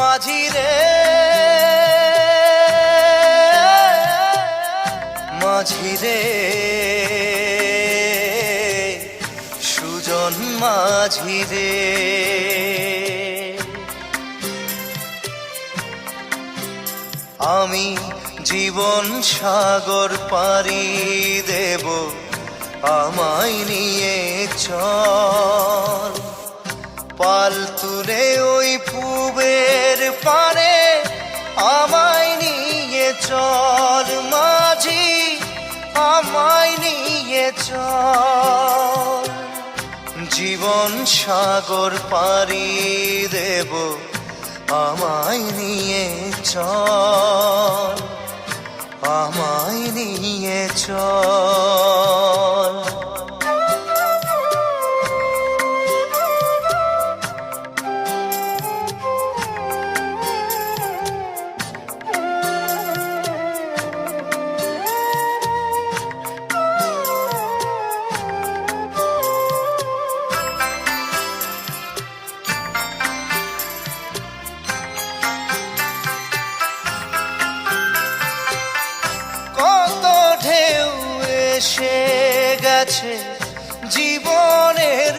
মাঝি রে মাঝি রে সুজন মাঝি রে আমি জীবন সাগর পাড়ি দেব আমায় নিয়ে চল পাল তুলে ওই পুবের পারে আমায় নিয়ে চল মাঝি আমায় নিয়ে চল জীবন সাগর পাড়ি দেব আমায় নিয়ে চল আমায় নিয়ে চল এসে গেছে জীবনের